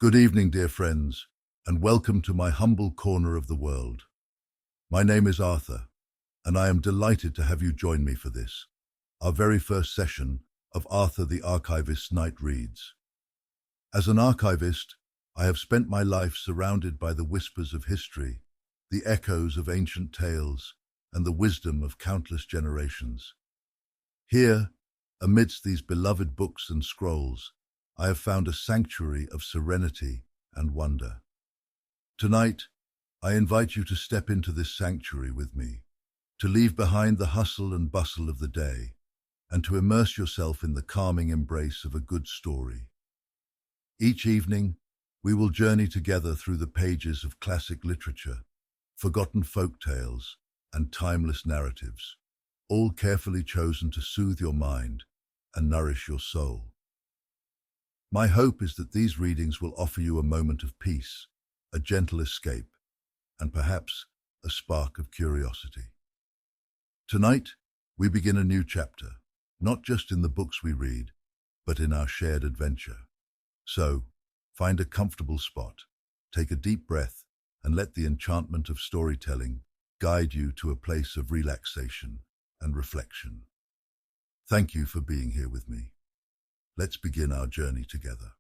Good evening, dear friends, and welcome to my humble corner of the world. My name is Arthur, and I am delighted to have you join me for this, our very first session of Arthur the Archivist's Night Reads. As an archivist, I have spent my life surrounded by the whispers of history, the echoes of ancient tales, and the wisdom of countless generations. Here, amidst these beloved books and scrolls, I have found a sanctuary of serenity and wonder. Tonight, I invite you to step into this sanctuary with me, to leave behind the hustle and bustle of the day, and to immerse yourself in the calming embrace of a good story. Each evening, we will journey together through the pages of classic literature, forgotten folk tales, and timeless narratives, all carefully chosen to soothe your mind and nourish your soul. My hope is that these readings will offer you a moment of peace, a gentle escape, and perhaps a spark of curiosity. Tonight, we begin a new chapter, not just in the books we read, but in our shared adventure. So, find a comfortable spot, take a deep breath, and let the enchantment of storytelling guide you to a place of relaxation and reflection. Thank you for being here with me. Let's begin our journey together.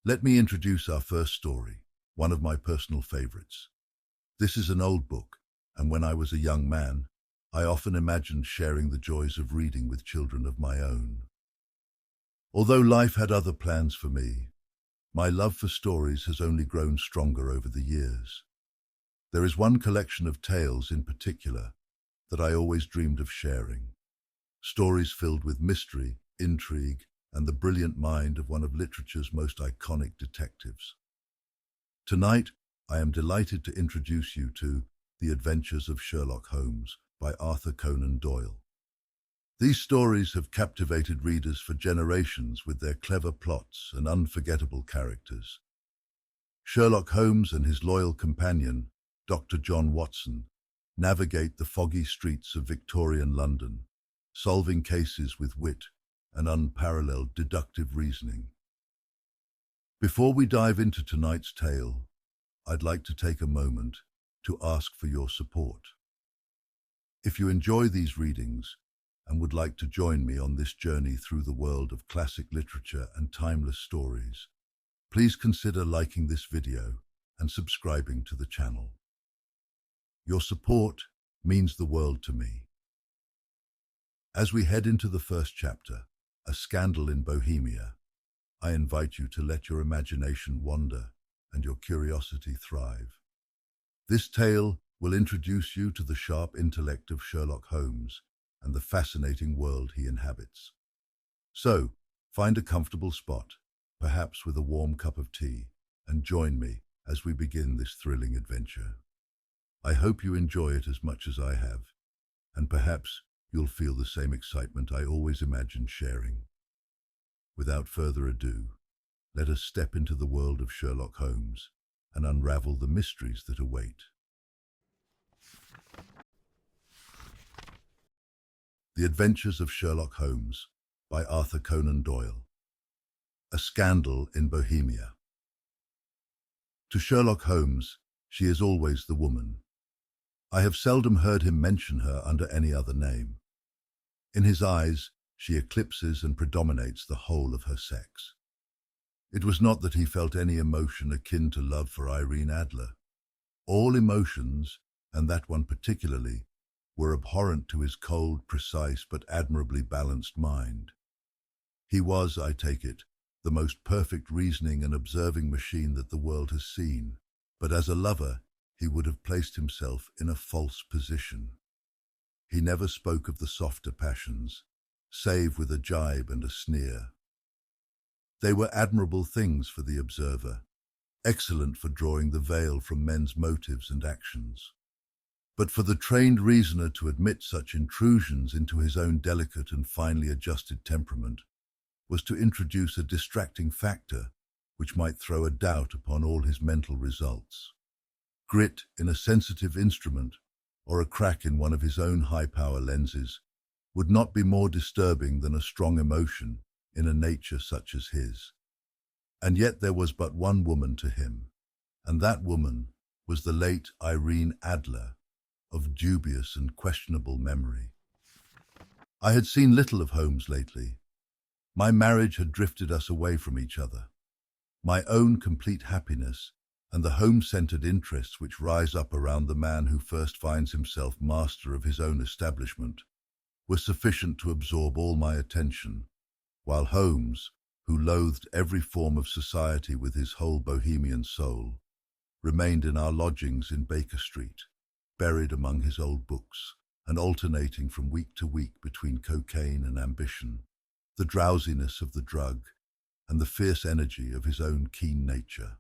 Let me introduce our first story, one of my personal favorites. This is an old book, and when I was a young man, I often imagined sharing the joys of reading with children of my own. Although life had other plans for me, my love for stories has only grown stronger over the years. There is one collection of tales in particular that I always dreamed of sharing. Stories filled with mystery, intrigue, and the brilliant mind of one of literature's most iconic detectives. Tonight, I am delighted to introduce you to The Adventures of Sherlock Holmes by Arthur Conan Doyle. These stories have captivated readers for generations with their clever plots and unforgettable characters. Sherlock Holmes and his loyal companion, Dr. John Watson, navigate the foggy streets of Victorian London, solving cases with wit and unparalleled deductive reasoning. Before we dive into tonight's tale, I'd like to take a moment to ask for your support. If you enjoy these readings and would like to join me on this journey through the world of classic literature and timeless stories, please consider liking this video and subscribing to the channel. Your support means the world to me. As we head into the first chapter, A Scandal in Bohemia, I invite you to let your imagination wander and your curiosity thrive. This tale will introduce you to the sharp intellect of Sherlock Holmes and the fascinating world he inhabits. So, find a comfortable spot, perhaps with a warm cup of tea, and join me as we begin this thrilling adventure. I hope you enjoy it as much as I have, and perhaps you'll feel the same excitement I always imagined sharing. Without further ado, let us step into the world of Sherlock Holmes and unravel the mysteries that await. The Adventures of Sherlock Holmes by Arthur Conan Doyle. A Scandal in Bohemia. To Sherlock Holmes, she is always the woman. I have seldom heard him mention her under any other name. In his eyes, she eclipses and predominates the whole of her sex. It was not that he felt any emotion akin to love for Irene Adler. All emotions, and that one particularly, were abhorrent to his cold, precise, but admirably balanced mind. He was, I take it, the most perfect reasoning and observing machine that the world has seen, but as a lover, he would have placed himself in a false position. He never spoke of the softer passions, save with a jibe and a sneer. They were admirable things for the observer, excellent for drawing the veil from men's motives and actions. But for the trained reasoner to admit such intrusions into his own delicate and finely adjusted temperament was to introduce a distracting factor which might throw a doubt upon all his mental results. Grit in a sensitive instrument or a crack in one of his own high-power lenses would not be more disturbing than a strong emotion in a nature such as his. And yet there was but one woman to him, and that woman was the late Irene Adler, of dubious and questionable memory. I had seen little of Holmes lately. My marriage had drifted us away from each other. My own complete happiness and the home-centered interests which rise up around the man who first finds himself master of his own establishment were sufficient to absorb all my attention, while Holmes, who loathed every form of society with his whole bohemian soul, remained in our lodgings in Baker Street, buried among his old books, and alternating from week to week between cocaine and ambition, the drowsiness of the drug, and the fierce energy of his own keen nature.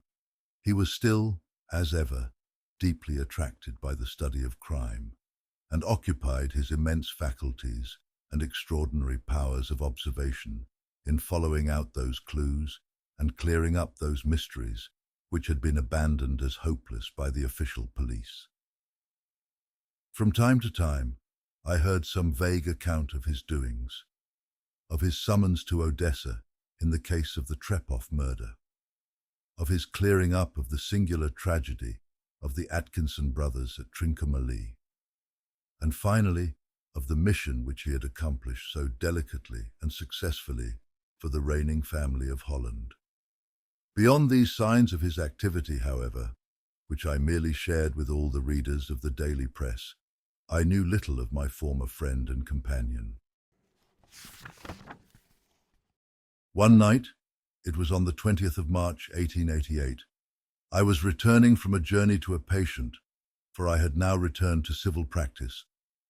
He was still, as ever, deeply attracted by the study of crime, and occupied his immense faculties and extraordinary powers of observation in following out those clues and clearing up those mysteries which had been abandoned as hopeless by the official police. From time to time, I heard some vague account of his doings, of his summons to Odessa in the case of the Trepoff murder, of his clearing up of the singular tragedy of the Atkinson brothers at Trincomalee, and finally of the mission which he had accomplished so delicately and successfully for the reigning family of Holland. Beyond these signs of his activity, however, which I merely shared with all the readers of the daily press, I knew little of my former friend and companion. One night, it was on the 20th of March, 1888, I was returning from a journey to a patient, for I had now returned to civil practice,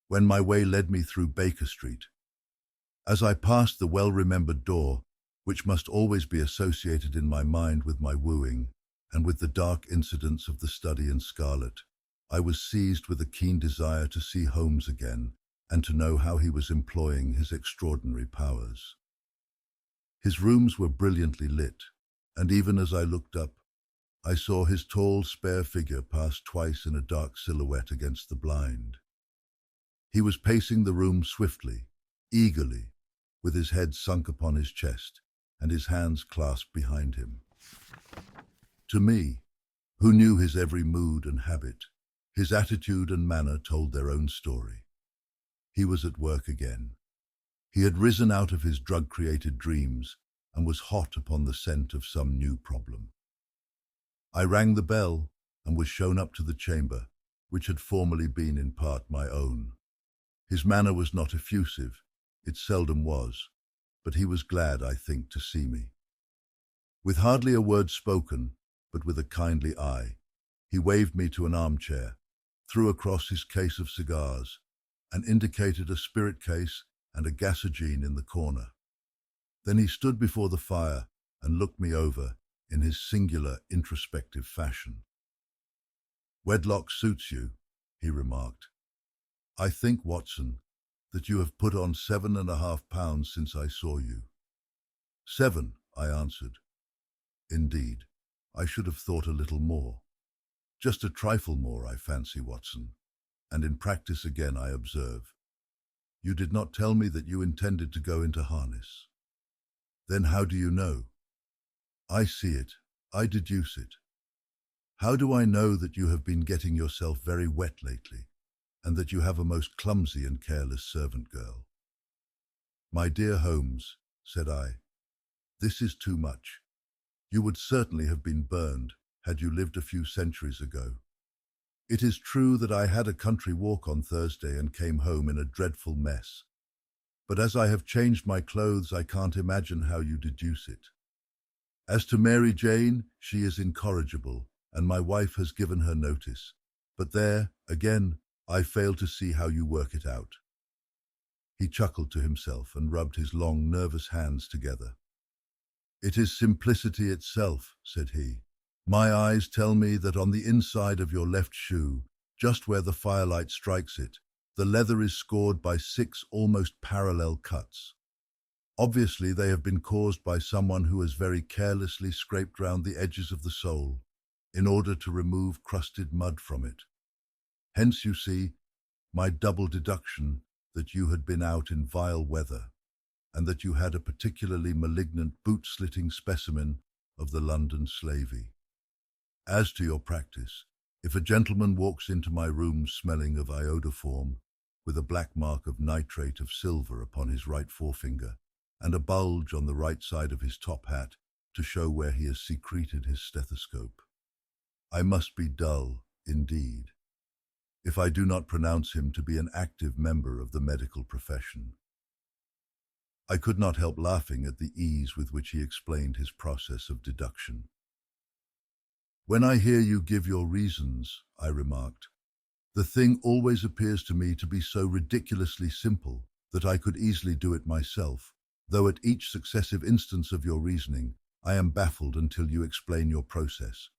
when my way led me through Baker Street. As I passed the well-remembered door, which must always be associated in my mind with my wooing, and with the dark incidents of the study in scarlet, I was seized with a keen desire to see Holmes again, and to know how he was employing his extraordinary powers. His rooms were brilliantly lit, and even as I looked up, I saw his tall, spare figure pass twice in a dark silhouette against the blind. He was pacing the room swiftly, eagerly, with his head sunk upon his chest and his hands clasped behind him. To me, who knew his every mood and habit, his attitude and manner told their own story. He was at work again. He had risen out of his drug-created dreams and was hot upon the scent of some new problem. I rang the bell and was shown up to the chamber, which had formerly been in part my own. His manner was not effusive, it seldom was, but he was glad, I think, to see me. With hardly a word spoken, but with a kindly eye, he waved me to an armchair, threw across his case of cigars, and indicated a spirit case and a gasogene in the corner. Then he stood before the fire and looked me over in his singular introspective fashion. "Wedlock suits you," he remarked. "I think, Watson, that you have put on 7.5 pounds since I saw you." "7," I answered. "Indeed, I should have thought a little more. Just a trifle more, I fancy, Watson. And in practice again, I observe. You did not tell me that you intended to go into harness. Then how do you know?" "I see it. I deduce it. How do I know that you have been getting yourself very wet lately, and that you have a most clumsy and careless servant girl?" "My dear Holmes," said I, "this is too much. You would certainly have been burned had you lived a few centuries ago. It is true that I had a country walk on Thursday and came home in a dreadful mess. But as I have changed my clothes, I can't imagine how you deduce it. As to Mary Jane, she is incorrigible, and my wife has given her notice. But there, again, I fail to see how you work it out." He chuckled to himself and rubbed his long, nervous hands together. "It is simplicity itself," said he. "My eyes tell me that on the inside of your left shoe, just where the firelight strikes it, the leather is scored by 6 almost parallel cuts. Obviously, they have been caused by someone who has very carelessly scraped round the edges of the sole in order to remove crusted mud from it. Hence, you see, my double deduction that you had been out in vile weather. and that you had a particularly malignant boot-slitting specimen of the London slavey. As to your practice, if a gentleman walks into my room smelling of iodoform, with a black mark of nitrate of silver upon his right forefinger, and a bulge on the right side of his top hat to show where he has secreted his stethoscope, I must be dull, indeed, if I do not pronounce him to be an active member of the medical profession. I could not help laughing at the ease with which he explained his process of deduction. "When I hear you give your reasons," I remarked, "the thing always appears to me to be so ridiculously simple that I could easily do it myself, though at each successive instance of your reasoning I am baffled until you explain your process,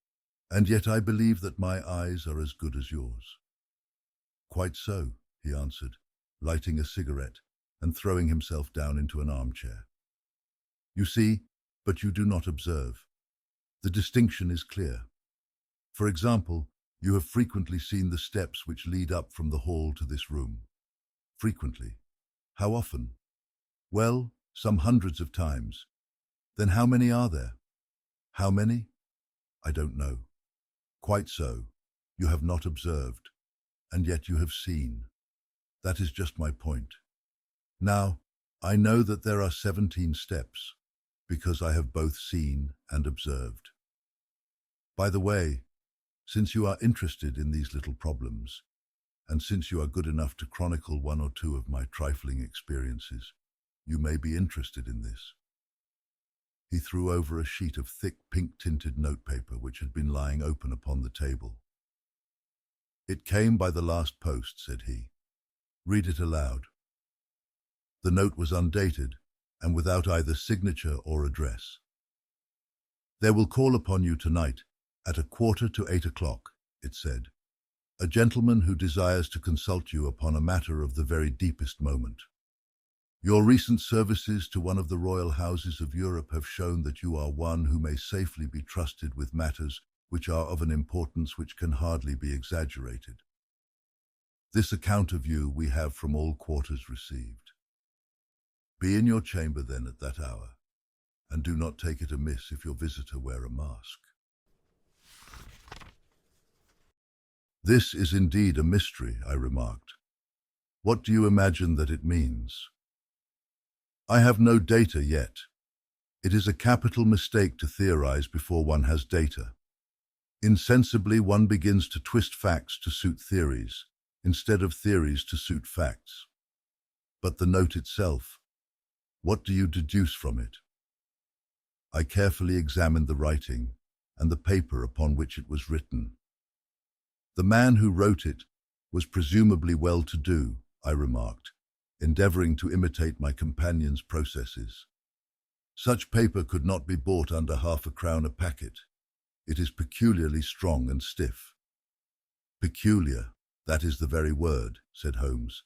and yet I believe that my eyes are as good as yours." "Quite so," he answered, lighting a cigarette and throwing himself down into an armchair. "You see, but you do not observe. The distinction is clear. For example, you have frequently seen the steps which lead up from the hall to this room. Frequently. How often? Well, some hundreds of times. Then how many are there? How many? I don't know. Quite so. You have not observed, and yet you have seen. That is just my point. Now, I know that there are 17 steps, because I have both seen and observed. By the way, since you are interested in these little problems, and since you are good enough to chronicle one or two of my trifling experiences, you may be interested in this." He threw over a sheet of thick pink-tinted notepaper which had been lying open upon the table. "It came by the last post," said he. "Read it aloud." The note was undated and without either signature or address. "There will call upon you tonight at 7:45, it said. "A gentleman who desires to consult you upon a matter of the very deepest moment. Your recent services to one of the royal houses of Europe have shown that you are one who may safely be trusted with matters which are of an importance which can hardly be exaggerated. This account of you we have from all quarters received. Be in your chamber then at that hour, and do not take it amiss if your visitor wear a mask." "This is indeed a mystery," I remarked. "What do you imagine that it means?" "I have no data yet. It is a capital mistake to theorize before one has data. Insensibly, one begins to twist facts to suit theories, instead of theories to suit facts. But the note itself, what do you deduce from it?" I carefully examined the writing and the paper upon which it was written. "The man who wrote it was presumably well-to-do," I remarked, endeavoring to imitate my companion's processes. "Such paper could not be bought under £0.50 a packet. It is peculiarly strong and stiff." "Peculiar, that is the very word," said Holmes.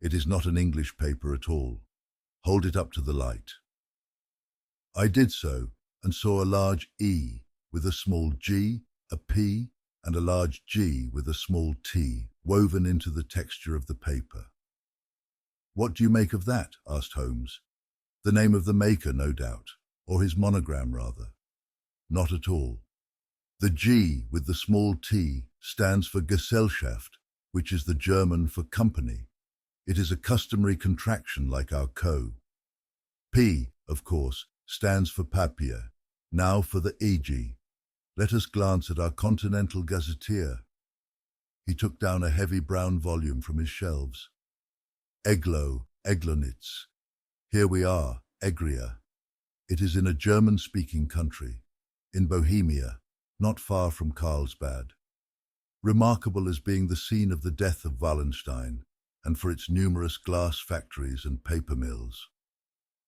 "It is not an English paper at all. Hold it up to the light." I did so, and saw a large E with a small g, a P, and a large G with a small t woven into the texture of the paper. "What do you make of that?" asked Holmes. "The name of the maker, no doubt, or his monogram, rather." "Not at all. The G with the small t stands for Gesellschaft, which is the German for company. It is a customary contraction like our co. P, of course, stands for Papier. Now for the EG. Let us glance at our Continental Gazetteer." He took down a heavy brown volume from his shelves. Eglonitz. Here we are, Egria. It is in a German-speaking country, in Bohemia, not far from Carlsbad. Remarkable as being the scene of the death of Wallenstein, and for its numerous glass factories and paper mills.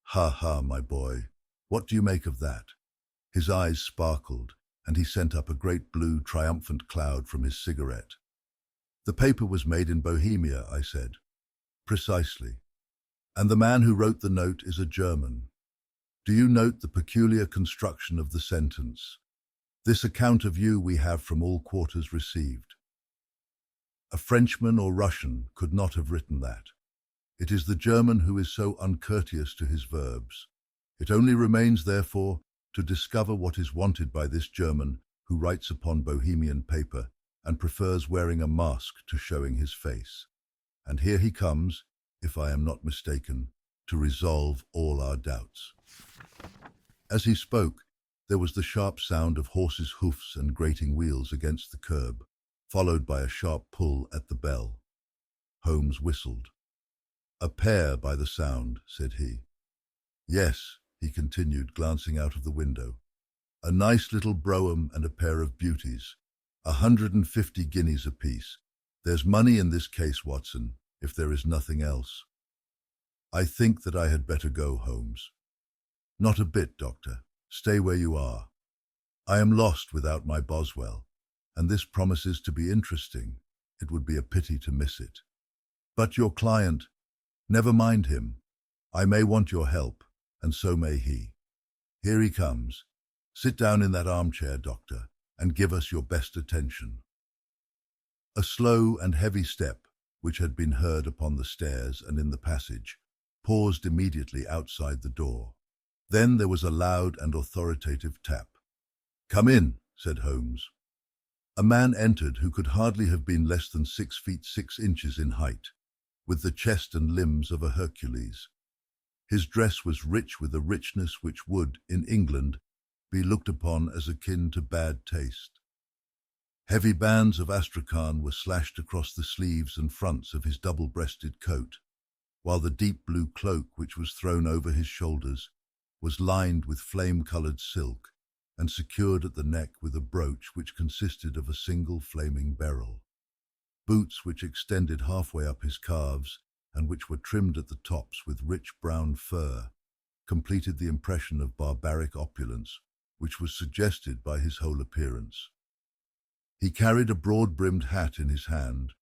"Ha ha, my boy, what do you make of that?" His eyes sparkled, and he sent up a great blue triumphant cloud from his cigarette. "The paper was made in Bohemia," I said. "Precisely. And the man who wrote the note is a German. Do you note the peculiar construction of the sentence? This account of you we have from all quarters received. A Frenchman or Russian could not have written that. It is the German who is so uncourteous to his verbs. It only remains, therefore, to discover what is wanted by this German who writes upon Bohemian paper and prefers wearing a mask to showing his face. And here he comes, if I am not mistaken, to resolve all our doubts." As he spoke, there was the sharp sound of horses' hoofs and grating wheels against the curb, followed by a sharp pull at the bell. Holmes whistled. "A pair by the sound," said he. "Yes," he continued, glancing out of the window. "A nice little brougham and a pair of beauties. 150 guineas apiece. There's money in this case, Watson, if there is nothing else." "I think that I had better go, Holmes." "Not a bit, Doctor. Stay where you are. I am lost without my Boswell, and this promises to be interesting. It would be a pity to miss it. But your client, never mind him. I may want your help, and so may he. Here he comes. Sit down in that armchair, Doctor, and give us your best attention." A slow and heavy step, which had been heard upon the stairs and in the passage, paused immediately outside the door. Then there was a loud and authoritative tap. "Come in," said Holmes. A man entered who could hardly have been less than 6 feet 6 inches in height, with the chest and limbs of a Hercules. His dress was rich with a richness which would, in England, be looked upon as akin to bad taste. Heavy bands of astrakhan were slashed across the sleeves and fronts of his double-breasted coat, while the deep blue cloak which was thrown over his shoulders was lined with flame-coloured silk and secured at the neck with a brooch which consisted of a single flaming beryl. Boots which extended halfway up his calves and which were trimmed at the tops with rich brown fur completed the impression of barbaric opulence which was suggested by his whole appearance. He carried a broad-brimmed hat in his hand,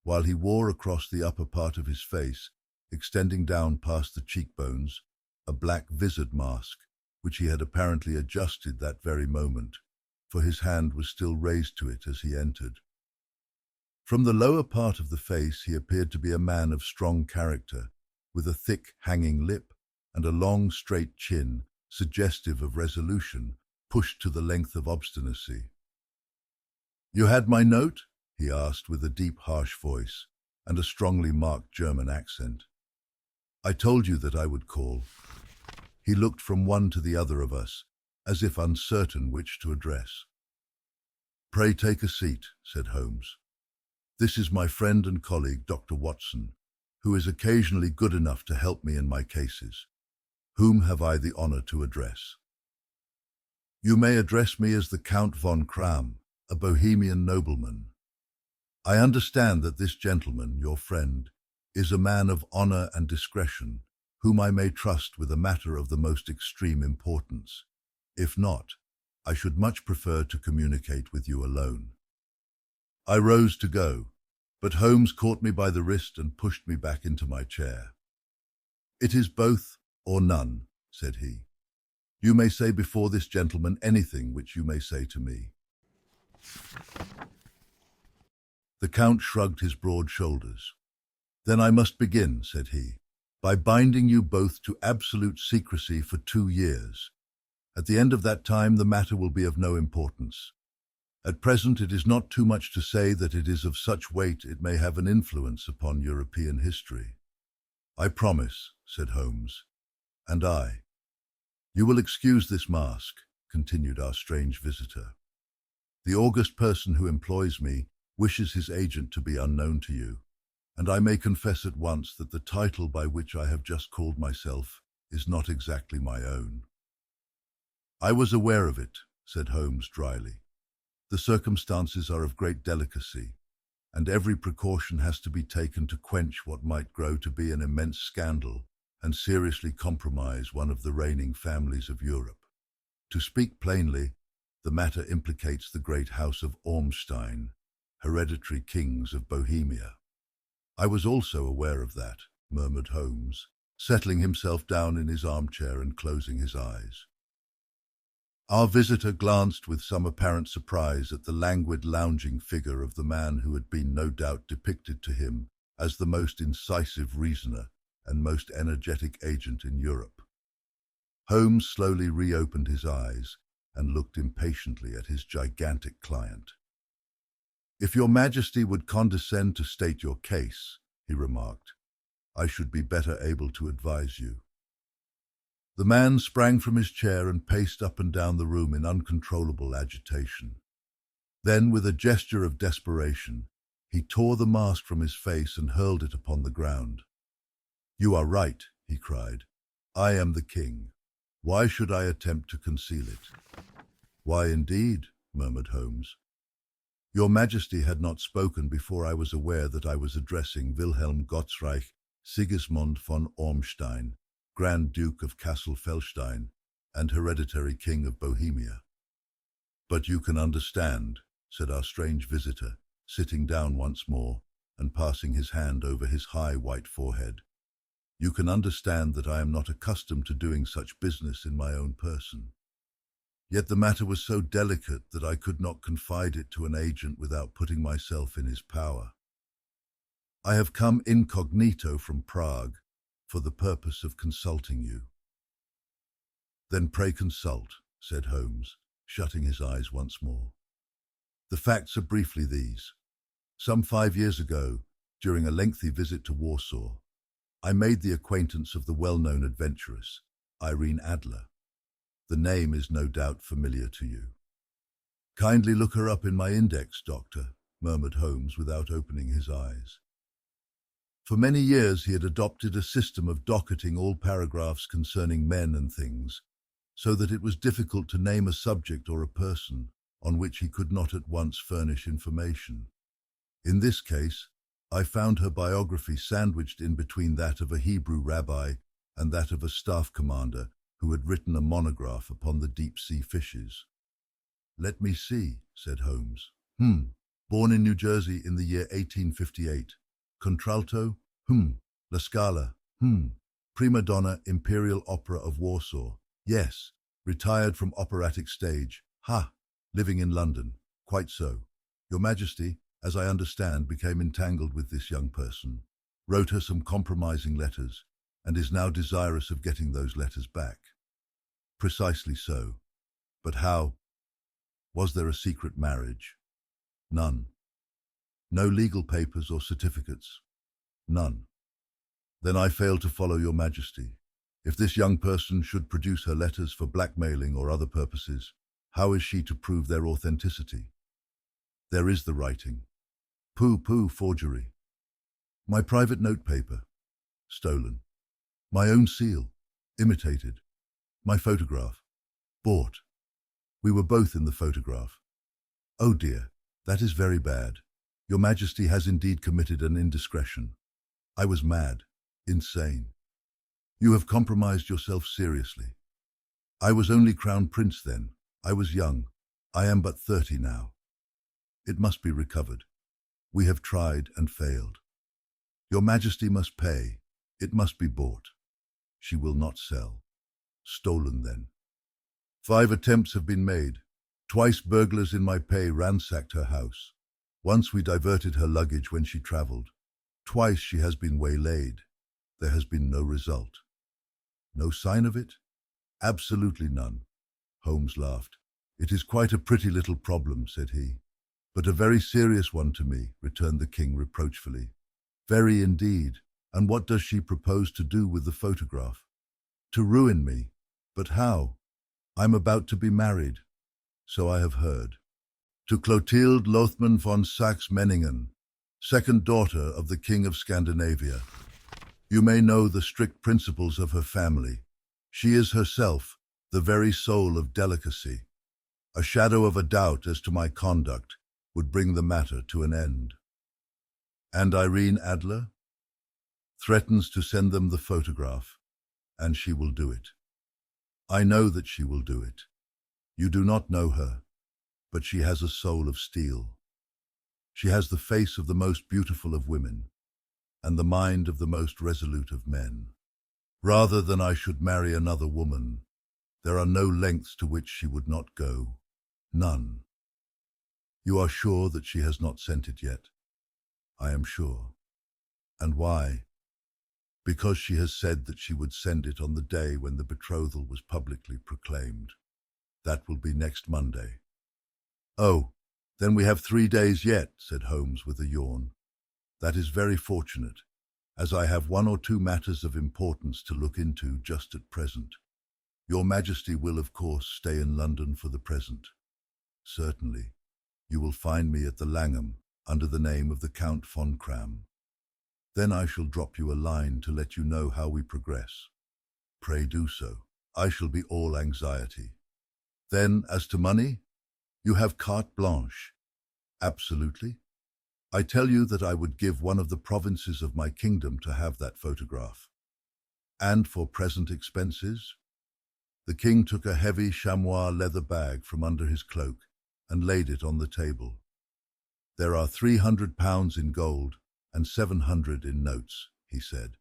while he wore across the upper part of his face, extending down past the cheekbones, a black vizard mask, which he had apparently adjusted that very moment, for his hand was still raised to it as he entered. From the lower part of the face he appeared to be a man of strong character, with a thick, hanging lip and a long, straight chin, suggestive of resolution, pushed to the length of obstinacy. "You had my note?" he asked with a deep, harsh voice and a strongly marked German accent. "I told you that I would call." He looked from one to the other of us, as if uncertain which to address. "Pray take a seat," said Holmes. "This is my friend and colleague, Dr. Watson, who is occasionally good enough to help me in my cases. Whom have I the honor to address?" "You may address me as the Count von Kram, a Bohemian nobleman. I understand that this gentleman, your friend, is a man of honor and discretion, whom I may trust with a matter of the most extreme importance. If not, I should much prefer to communicate with you alone." I rose to go, but Holmes caught me by the wrist and pushed me back into my chair. "It is both or none," said he. "You may say before this gentleman anything which you may say to me." The Count shrugged his broad shoulders. "Then I must begin," said he, "by binding you both to absolute secrecy for 2 years. At the end of that time the matter will be of no importance. At present it is not too much to say that it is of such weight it may have an influence upon European history." "I promise," said Holmes. "And I." "You will excuse this mask," continued our strange visitor. "The august person who employs me wishes his agent to be unknown to you, and I may confess at once that the title by which I have just called myself is not exactly my own." "I was aware of it," said Holmes dryly. "The circumstances are of great delicacy, and every precaution has to be taken to quench what might grow to be an immense scandal and seriously compromise one of the reigning families of Europe. To speak plainly, the matter implicates the great house of Ormstein, hereditary kings of Bohemia." "I was also aware of that," murmured Holmes, settling himself down in his armchair and closing his eyes. Our visitor glanced with some apparent surprise at the languid, lounging figure of the man who had been no doubt depicted to him as the most incisive reasoner and most energetic agent in Europe. Holmes slowly reopened his eyes and looked impatiently at his gigantic client. "If your Majesty would condescend to state your case," he remarked, "I should be better able to advise you." The man sprang from his chair and paced up and down the room in uncontrollable agitation. Then, with a gesture of desperation, he tore the mask from his face and hurled it upon the ground. "You are right," he cried. "I am the king. Why should I attempt to conceal it?" "Why indeed?" murmured Holmes. "Your Majesty had not spoken before I was aware that I was addressing Wilhelm Gottsreich Sigismund von Ormstein, Grand Duke of Kassel-Felstein and hereditary King of Bohemia." "But you can understand," said our strange visitor, sitting down once more and passing his hand over his high white forehead. "You can understand that I am not accustomed to doing such business in my own person. Yet the matter was so delicate that I could not confide it to an agent without putting myself in his power. I have come incognito from Prague for the purpose of consulting you." "Then pray consult," said Holmes, shutting his eyes once more. "The facts are briefly these. Some 5 years ago, during a lengthy visit to Warsaw, I made the acquaintance of the well-known adventuress, Irene Adler. The name is no doubt familiar to you." "Kindly look her up in my index, Doctor," murmured Holmes without opening his eyes. For many years he had adopted a system of docketing all paragraphs concerning men and things, so that it was difficult to name a subject or a person on which he could not at once furnish information. In this case, I found her biography sandwiched in between that of a Hebrew rabbi and that of a staff commander who had written a monograph upon the deep-sea fishes. "Let me see," said Holmes. Born in New Jersey in the year 1858. Contralto? La Scala? Prima donna, Imperial Opera of Warsaw. Yes. Retired from operatic stage. Ha! Living in London. Quite so. Your Majesty, as I understand, became entangled with this young person, wrote her some compromising letters, and is now desirous of getting those letters back. Precisely so. But how? Was there a secret marriage? None. No legal papers or certificates? None. Then I fail to follow your Majesty. If this young person should produce her letters for blackmailing or other purposes, how is she to prove their authenticity? There is the writing. Pooh, forgery. My private notepaper. Stolen. My own seal. Imitated. My photograph. Bought. We were both in the photograph. Oh dear, that is very bad. Your Majesty has indeed committed an indiscretion. I was mad. Insane. You have compromised yourself seriously. I was only Crown Prince then. I was young. I am but 30 now. It must be recovered. We have tried and failed. Your Majesty must pay. It must be bought. She will not sell. Stolen then. 5 attempts have been made. Twice burglars in my pay ransacked her house. Once we diverted her luggage when she travelled. Twice she has been waylaid. There has been no result. No sign of it? Absolutely none. Holmes laughed. It is quite a pretty little problem, said he. But a very serious one to me, returned the king reproachfully. Very indeed. And what does she propose to do with the photograph? To ruin me. But how? I'm about to be married. So I have heard. To Clotilde Lothman von Saxe-Meiningen, second daughter of the King of Scandinavia. You may know the strict principles of her family. She is herself the very soul of delicacy. A shadow of a doubt as to my conduct would bring the matter to an end. And Irene Adler? Threatens to send them the photograph, and she will do it. I know that she will do it. You do not know her, but she has a soul of steel. She has the face of the most beautiful of women, and the mind of the most resolute of men. Rather than I should marry another woman, there are no lengths to which she would not go. None. You are sure that she has not sent it yet? I am sure. And why? because she has said that she would send it on the day when the betrothal was publicly proclaimed. That will be next Monday." "Oh, then we have 3 days yet," said Holmes with a yawn. "That is very fortunate, as I have one or two matters of importance to look into just at present. Your Majesty will, of course, stay in London for the present." "Certainly. You will find me at the Langham, under the name of the Count von Cram. Then I shall drop you a line to let you know how we progress." "Pray do so. I shall be all anxiety." "Then, as to money, you have carte blanche." "Absolutely. I tell you that I would give one of the provinces of my kingdom to have that photograph." "And for present expenses?" The king took a heavy chamois leather bag from under his cloak and laid it on the table. "There are £300 in gold and 700 in notes," he said.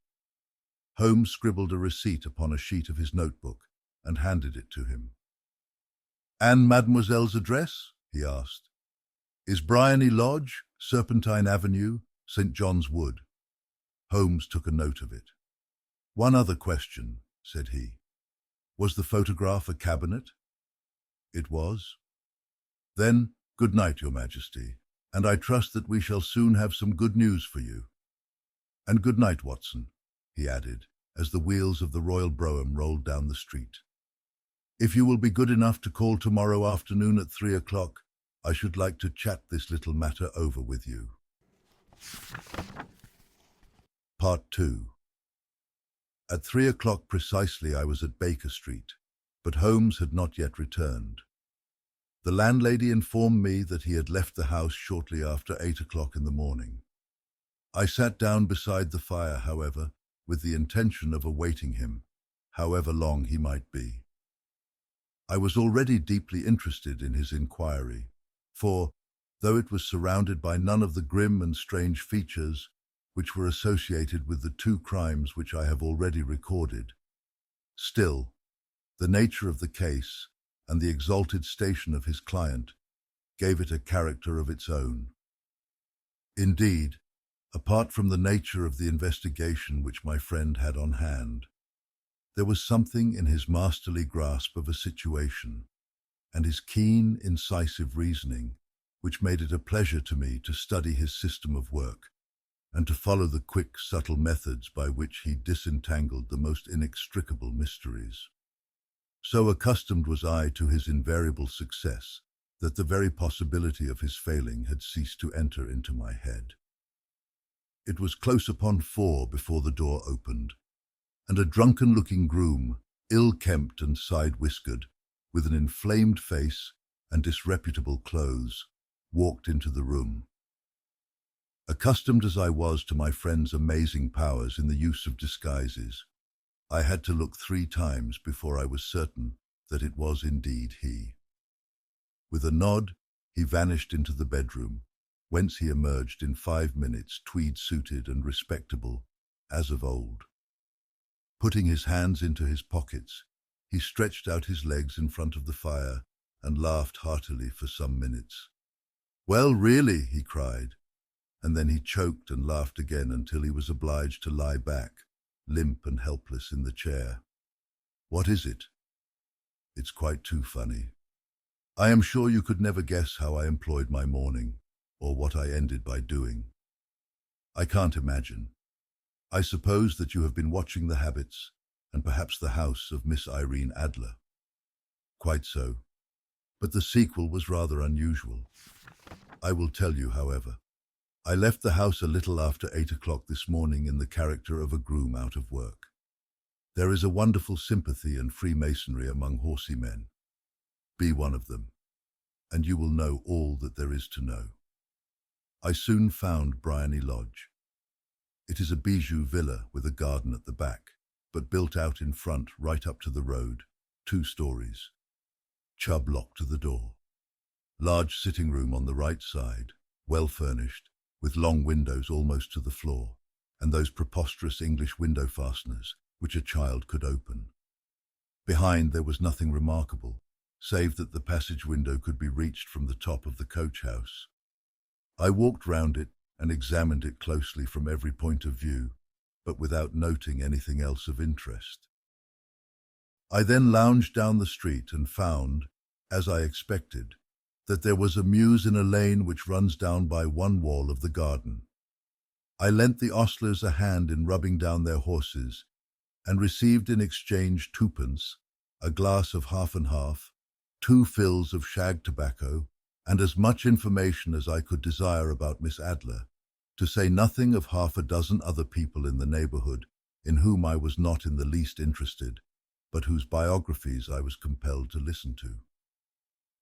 Holmes scribbled a receipt upon a sheet of his notebook and handed it to him. "And mademoiselle's address?" he asked. "Is Bryony Lodge, Serpentine Avenue, St. John's Wood?" Holmes took a note of it. "One other question," said he. "Was the photograph a cabinet?" "It was." "Then, good night, Your Majesty, and I trust that we shall soon have some good news for you. And good night, Watson," he added, as the wheels of the royal brougham rolled down the street. "If you will be good enough to call tomorrow afternoon at 3 o'clock, I should like to chat this little matter over with you." Part 2. At 3 o'clock precisely I was at Baker Street, but Holmes had not yet returned. The landlady informed me that he had left the house shortly after 8 o'clock in the morning. I sat down beside the fire, however, with the intention of awaiting him, however long he might be. I was already deeply interested in his inquiry, for, though it was surrounded by none of the grim and strange features which were associated with the two crimes which I have already recorded, still, the nature of the case and the exalted station of his client gave it a character of its own. Indeed, apart from the nature of the investigation which my friend had on hand, there was something in his masterly grasp of a situation and his keen, incisive reasoning which made it a pleasure to me to study his system of work and to follow the quick, subtle methods by which he disentangled the most inextricable mysteries. So accustomed was I to his invariable success that the very possibility of his failing had ceased to enter into my head. It was close upon 4 before the door opened, and a drunken-looking groom, ill-kempt and side-whiskered, with an inflamed face and disreputable clothes, walked into the room. Accustomed as I was to my friend's amazing powers in the use of disguises, I had to look 3 times before I was certain that it was indeed he. With a nod, he vanished into the bedroom, whence he emerged in 5 minutes, tweed-suited and respectable, as of old. Putting his hands into his pockets, he stretched out his legs in front of the fire and laughed heartily for some minutes. "Well, really," he cried, and then he choked and laughed again until he was obliged to lie back, limp and helpless in the chair. "What is it?" "It's quite too funny. I am sure you could never guess how I employed my morning, or what I ended by doing. I can't imagine. I suppose that you have been watching the habits, and perhaps the house of Miss Irene Adler." "Quite so. But the sequel was rather unusual. I will tell you, however. I left the house a little after 8 o'clock this morning in the character of a groom out of work. There is a wonderful sympathy and Freemasonry among horsey men. Be one of them, and you will know all that there is to know. I soon found Bryony Lodge. It is a bijou villa with a garden at the back, but built out in front right up to the road, 2 stories. Chubb locked to the door. Large sitting room on the right side, well furnished, with long windows almost to the floor, and those preposterous English window fasteners which a child could open. Behind there was nothing remarkable, save that the passage window could be reached from the top of the coach house. I walked round it and examined it closely from every point of view, but without noting anything else of interest. I then lounged down the street and found, as I expected, that there was a mews in a lane which runs down by one wall of the garden. I lent the ostlers a hand in rubbing down their horses, and received in exchange twopence, a glass of half and half, 2 fills of shag tobacco, and as much information as I could desire about Miss Adler, to say nothing of half a dozen other people in the neighbourhood in whom I was not in the least interested, but whose biographies I was compelled to listen to.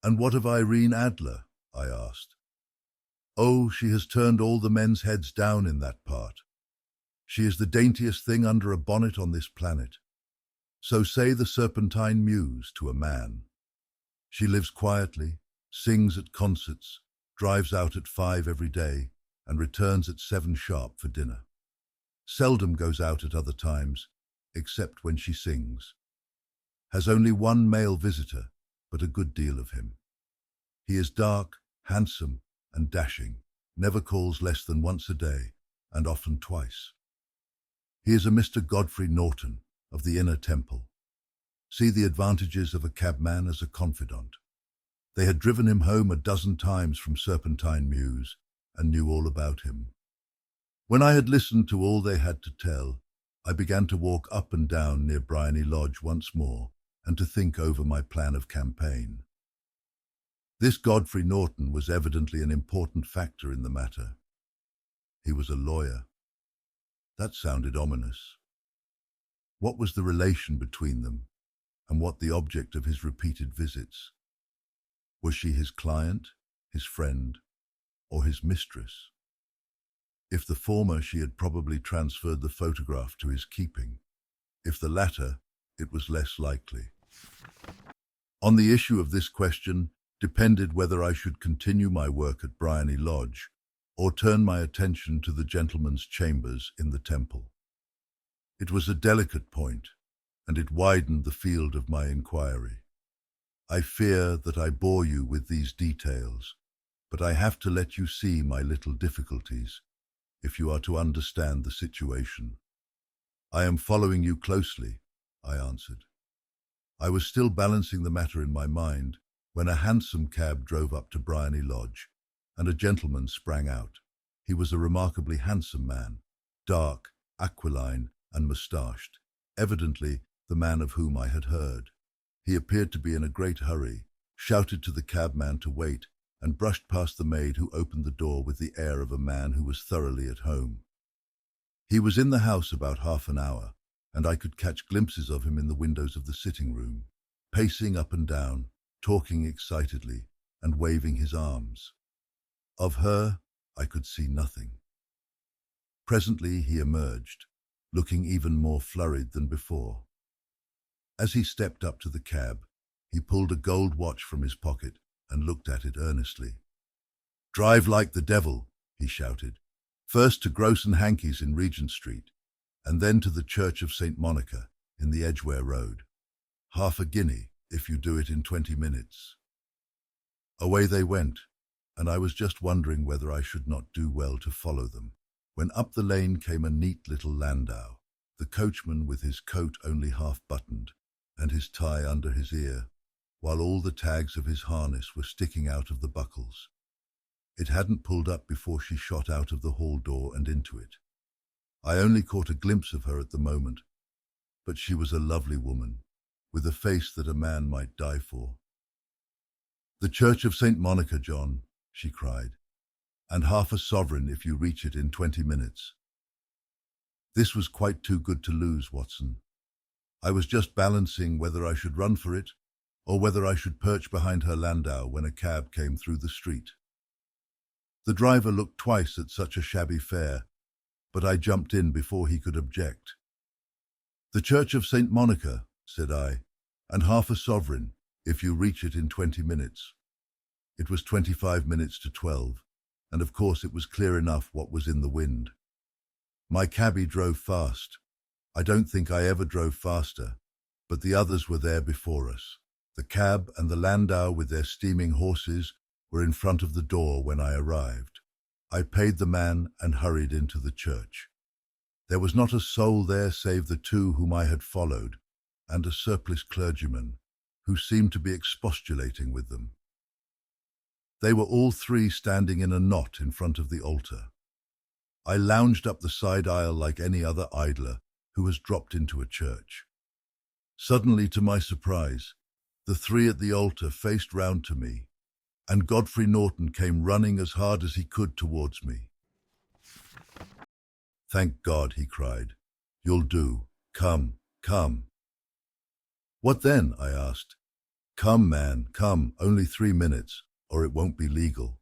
"And what of Irene Adler?" I asked. "Oh, she has turned all the men's heads down in that part. She is the daintiest thing under a bonnet on this planet. So say the Serpentine Muse to a man. She lives quietly, sings at concerts, drives out at 5 every day, and returns at 7 sharp for dinner. Seldom goes out at other times, except when she sings. Has only one male visitor, but a good deal of him. He is dark, handsome, and dashing, never calls less than once a day, and often twice. He is a Mr. Godfrey Norton, of the Inner Temple. See the advantages of a cabman as a confidant. They had driven him home a dozen times from Serpentine Mews, and knew all about him. When I had listened to all they had to tell, I began to walk up and down near Briony Lodge once more, and to think over my plan of campaign. This Godfrey Norton was evidently an important factor in the matter. He was a lawyer. That sounded ominous. What was the relation between them, and what the object of his repeated visits? Was she his client, his friend, or his mistress? If the former, she had probably transferred the photograph to his keeping. If the latter, it was less likely. On the issue of this question depended whether I should continue my work at Briony Lodge or turn my attention to the gentleman's chambers in the Temple. It was a delicate point, and it widened the field of my inquiry. I fear that I bore you with these details, but I have to let you see my little difficulties if you are to understand the situation. "I am following you closely," I answered. I was still balancing the matter in my mind when a hansom cab drove up to Briony Lodge, and a gentleman sprang out. He was a remarkably handsome man, dark, aquiline, and moustached, evidently the man of whom I had heard. He appeared to be in a great hurry, shouted to the cabman to wait, and brushed past the maid, who opened the door with the air of a man who was thoroughly at home. He was in the house about half an hour, and I could catch glimpses of him in the windows of the sitting room, pacing up and down, talking excitedly, and waving his arms. Of her, I could see nothing. Presently he emerged, looking even more flurried than before. As he stepped up to the cab, he pulled a gold watch from his pocket and looked at it earnestly. "Drive like the devil," he shouted. "First to Gross and Hankey's in Regent Street, and then to the Church of St. Monica in the Edgware Road. Half a guinea if you do it in 20 minutes. Away they went, and I was just wondering whether I should not do well to follow them, when up the lane came a neat little landau, the coachman with his coat only half buttoned, and his tie under his ear, while all the tags of his harness were sticking out of the buckles. It hadn't pulled up before she shot out of the hall door and into it. I only caught a glimpse of her at the moment, but she was a lovely woman, with a face that a man might die for. "The Church of St. Monica, John," she cried, "and half a sovereign if you reach it in 20 minutes. This was quite too good to lose, Watson. I was just balancing whether I should run for it, or whether I should perch behind her landau when a cab came through the street. The driver looked twice at such a shabby fare, but I jumped in before he could object. "The Church of St. Monica," said I, "and half a sovereign if you reach it in 20 minutes. It was 25 minutes to 12, and of course it was clear enough what was in the wind. My cabby drove fast. I don't think I ever drove faster, but the others were there before us. The cab and the landau with their steaming horses were in front of the door when I arrived. I paid the man and hurried into the church. There was not a soul there save the two whom I had followed, and a surpliced clergyman, who seemed to be expostulating with them. They were all three standing in a knot in front of the altar. I lounged up the side aisle like any other idler who has dropped into a church. Suddenly, to my surprise, the three at the altar faced round to me, and Godfrey Norton came running as hard as he could towards me. "Thank God," he cried. "You'll do. Come, come." "What then?" I asked. "Come, man, come, only 3 minutes, or it won't be legal."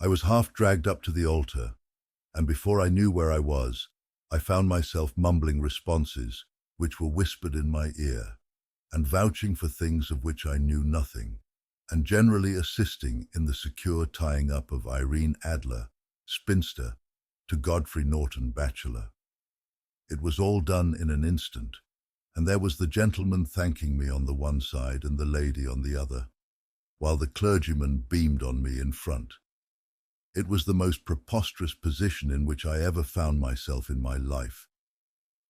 I was half dragged up to the altar, and before I knew where I was, I found myself mumbling responses which were whispered in my ear, and vouching for things of which I knew nothing, and generally assisting in the secure tying up of Irene Adler, spinster, to Godfrey Norton, bachelor. It was all done in an instant, and there was the gentleman thanking me on the one side and the lady on the other, while the clergyman beamed on me in front. It was the most preposterous position in which I ever found myself in my life,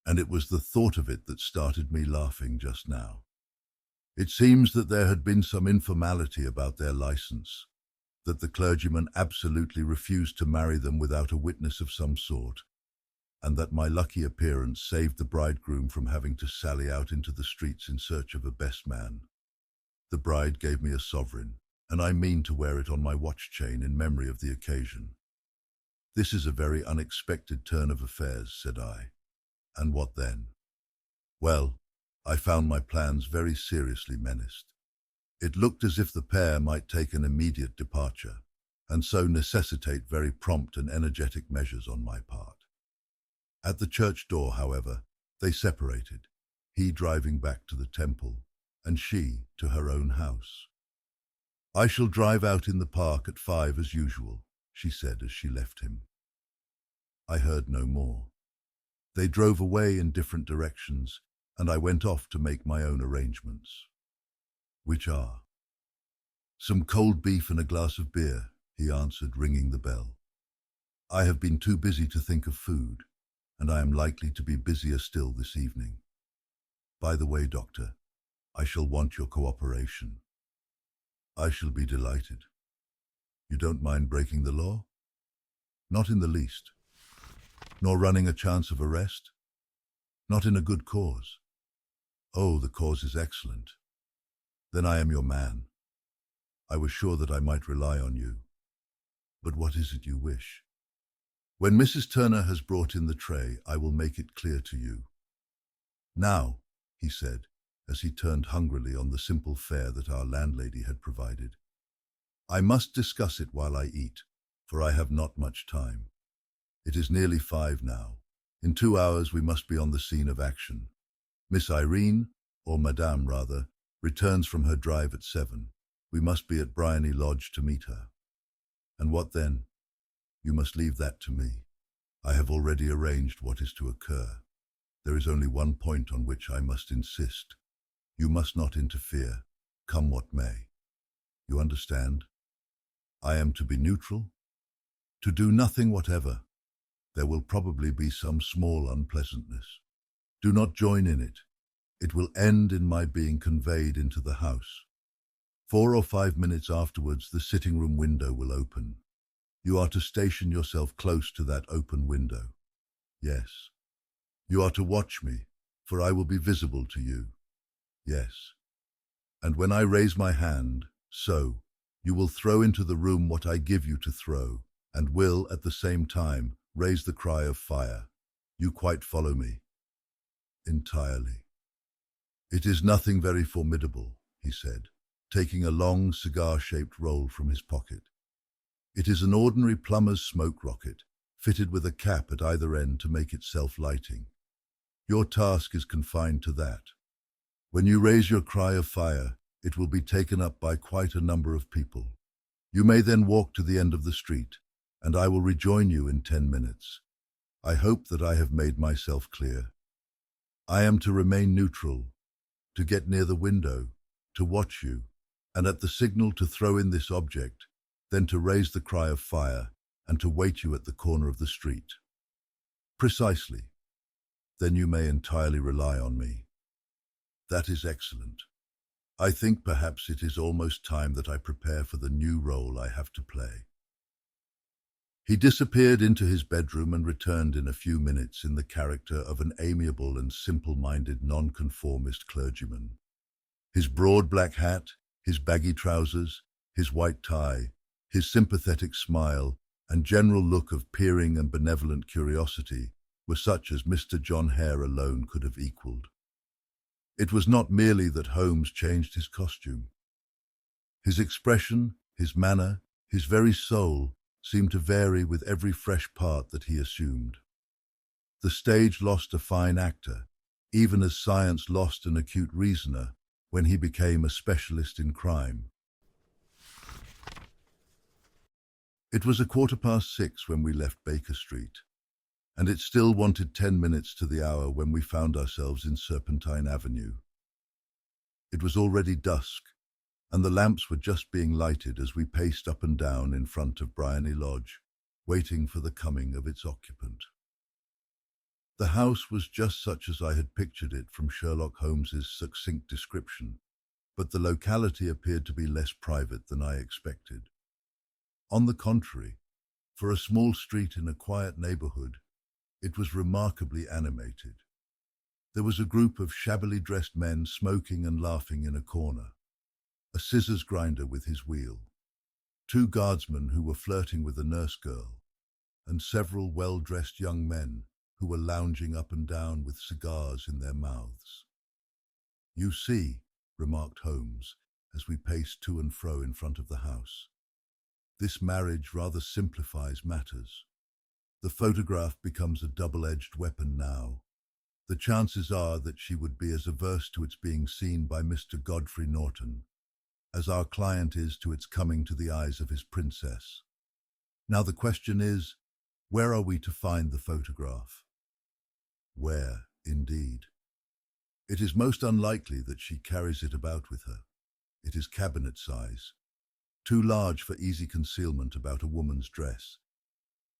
and it was the thought of it that started me laughing just now. It seems that there had been some informality about their license, that the clergyman absolutely refused to marry them without a witness of some sort, and that my lucky appearance saved the bridegroom from having to sally out into the streets in search of a best man. The bride gave me a sovereign, and I mean to wear it on my watch chain in memory of the occasion. "This is a very unexpected turn of affairs," said I. "And what then?" "Well, I found my plans very seriously menaced. It looked as if the pair might take an immediate departure, and so necessitate very prompt and energetic measures on my part. At the church door, however, they separated, he driving back to the temple, and she to her own house. "I shall drive out in the park at 5 as usual," she said as she left him. I heard no more. They drove away in different directions, and I went off to make my own arrangements. "Which are?" "Some cold beef and a glass of beer," he answered, ringing the bell. "I have been too busy to think of food, and I am likely to be busier still this evening. By the way, Doctor, I shall want your cooperation." "I shall be delighted." "You don't mind breaking the law?" "Not in the least." "Nor running a chance of arrest?" "Not in a good cause." "Oh, the cause is excellent. Then I am your man. I was sure that I might rely on you. But what is it you wish?" "When Mrs. Turner has brought in the tray, I will make it clear to you." "Now," he said, as he turned hungrily on the simple fare that our landlady had provided, "I must discuss it while I eat, for I have not much time. It is nearly 5 now. In 2 hours we must be on the scene of action. Miss Irene, or Madame rather, returns from her drive at 7. We must be at Briony Lodge to meet her." "And what then?" "You must leave that to me. I have already arranged what is to occur. There is only one point on which I must insist. You must not interfere, come what may. You understand? I am to be neutral, to do nothing whatever. There will probably be some small unpleasantness. Do not join in it. It will end in my being conveyed into the house. 4 or 5 minutes afterwards, the sitting-room window will open. You are to station yourself close to that open window. Yes. You are to watch me, for I will be visible to you. Yes. And when I raise my hand, so, you will throw into the room what I give you to throw, and will, at the same time, raise the cry of fire. You quite follow me?" "Entirely." "It is nothing very formidable," he said, taking a long cigar-shaped roll from his pocket. "It is an ordinary plumber's smoke rocket, fitted with a cap at either end to make it self-lighting. Your task is confined to that. When you raise your cry of fire, it will be taken up by quite a number of people. You may then walk to the end of the street, and I will rejoin you in 10 minutes. I hope that I have made myself clear. I am to remain neutral, to get near the window, to watch you, and at the signal to throw in this object, then to raise the cry of fire, and to wait you at the corner of the street." "Precisely," Then you may entirely rely on me. That is excellent. I think perhaps it is almost time that I prepare for the new role I have to play. He disappeared into his bedroom and returned in a few minutes in the character of an amiable and simple-minded nonconformist clergyman. His broad black hat, his baggy trousers, his white tie, his sympathetic smile, and general look of peering and benevolent curiosity were such as Mr. John Hare alone could have equalled. It was not merely that Holmes changed his costume. His expression, his manner, his very soul seemed to vary with every fresh part that he assumed. The stage lost a fine actor, even as science lost an acute reasoner when he became a specialist in crime. It was 6:15 when we left Baker Street, and it still wanted 10 minutes to the hour when we found ourselves in Serpentine Avenue. It was already dusk, and the lamps were just being lighted as we paced up and down in front of Briony Lodge, waiting for the coming of its occupant. The house was just such as I had pictured it from Sherlock Holmes's succinct description, but the locality appeared to be less private than I expected. On the contrary, for a small street in a quiet neighborhood, it was remarkably animated. There was a group of shabbily dressed men smoking and laughing in a corner, a scissors grinder with his wheel, two guardsmen who were flirting with a nurse girl, and several well-dressed young men who were lounging up and down with cigars in their mouths. "You see," remarked Holmes, as we paced to and fro in front of the house, "this marriage rather simplifies matters. The photograph becomes a double-edged weapon now. The chances are that she would be as averse to its being seen by Mr. Godfrey Norton as our client is to its coming to the eyes of his princess. Now the question is, where are we to find the photograph?" Where, indeed. It is most unlikely that she carries it about with her. It is cabinet size, too large for easy concealment about a woman's dress.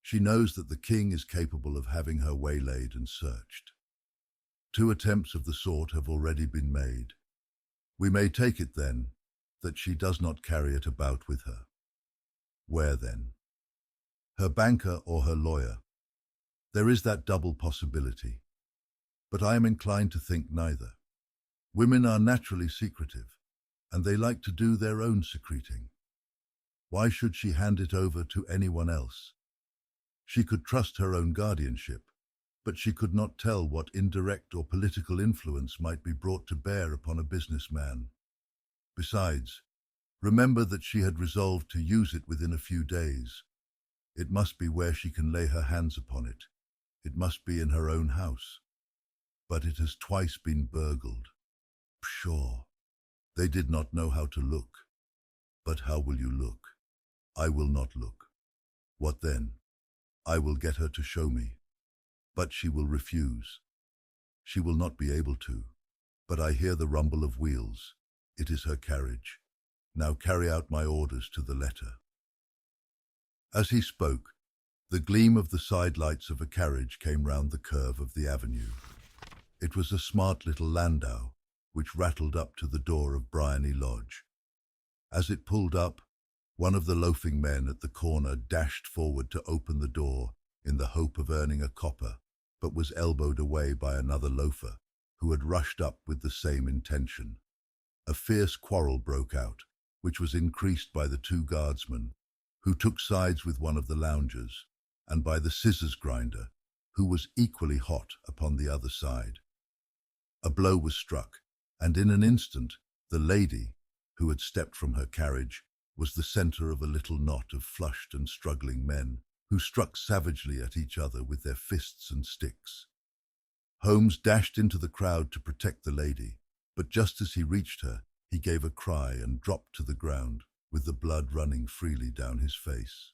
She knows that the king is capable of having her waylaid and searched. 2 attempts of the sort have already been made. We may take it, then, that she does not carry it about with her. Where, then? Her banker or her lawyer? There is that double possibility. But I am inclined to think neither. Women are naturally secretive, and they like to do their own secreting. Why should she hand it over to anyone else? She could trust her own guardianship, but she could not tell what indirect or political influence might be brought to bear upon a businessman. Besides, remember that she had resolved to use it within a few days. It must be where she can lay her hands upon it. It must be in her own house. But it has twice been burgled. Pshaw! They did not know how to look. But how will you look? I will not look. What then? I will get her to show me. But she will refuse. She will not be able to. But I hear the rumble of wheels. It is her carriage. Now carry out my orders to the letter." As he spoke, the gleam of the side lights of a carriage came round the curve of the avenue. It was a smart little landau, which rattled up to the door of Briony Lodge. As it pulled up, one of the loafing men at the corner dashed forward to open the door in the hope of earning a copper, but was elbowed away by another loafer, who had rushed up with the same intention. A fierce quarrel broke out, which was increased by the two guardsmen, who took sides with one of the loungers, and by the scissors grinder, who was equally hot upon the other side. A blow was struck, and in an instant the lady, who had stepped from her carriage, was the centre of a little knot of flushed and struggling men, who struck savagely at each other with their fists and sticks. Holmes dashed into the crowd to protect the lady, but just as he reached her, he gave a cry and dropped to the ground, with the blood running freely down his face.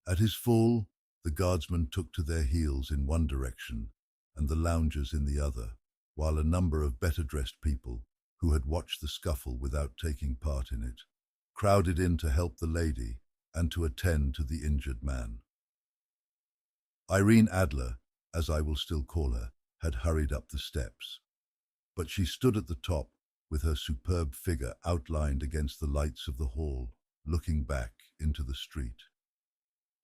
At his fall, the guardsmen took to their heels in one direction, and the loungers in the other, while a number of better-dressed people, who had watched the scuffle without taking part in it, crowded in to help the lady and to attend to the injured man. Irene Adler, as I will still call her, had hurried up the steps. But she stood at the top, with her superb figure outlined against the lights of the hall, looking back into the street.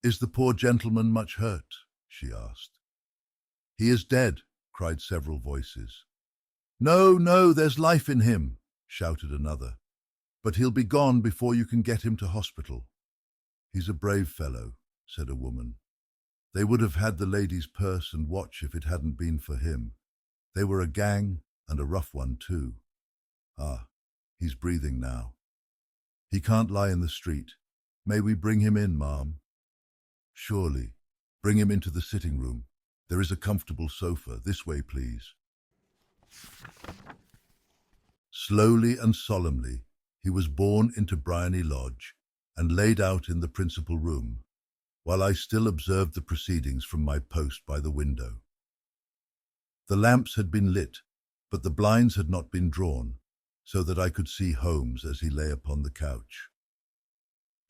"Is the poor gentleman much hurt?" she asked. "He is dead," cried several voices. "No, no, there's life in him," shouted another. "But he'll be gone before you can get him to hospital." "He's a brave fellow," said a woman. "They would have had the lady's purse and watch if it hadn't been for him. They were a gang, and a rough one too. Ah, he's breathing now. He can't lie in the street. May we bring him in, ma'am?" "Surely. Bring him into the sitting room. There is a comfortable sofa. This way, please." Slowly and solemnly, he was borne into Briony Lodge and laid out in the principal room, while I still observed the proceedings from my post by the window. The lamps had been lit, but the blinds had not been drawn, so that I could see Holmes as he lay upon the couch.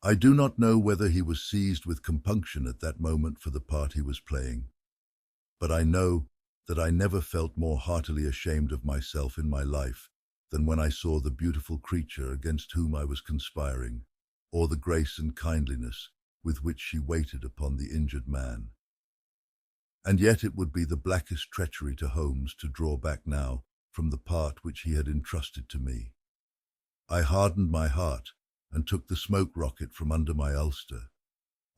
I do not know whether he was seized with compunction at that moment for the part he was playing, but I know that I never felt more heartily ashamed of myself in my life than when I saw the beautiful creature against whom I was conspiring, or the grace and kindliness with which she waited upon the injured man. And yet it would be the blackest treachery to Holmes to draw back now from the part which he had entrusted to me. I hardened my heart and took the smoke rocket from under my ulster.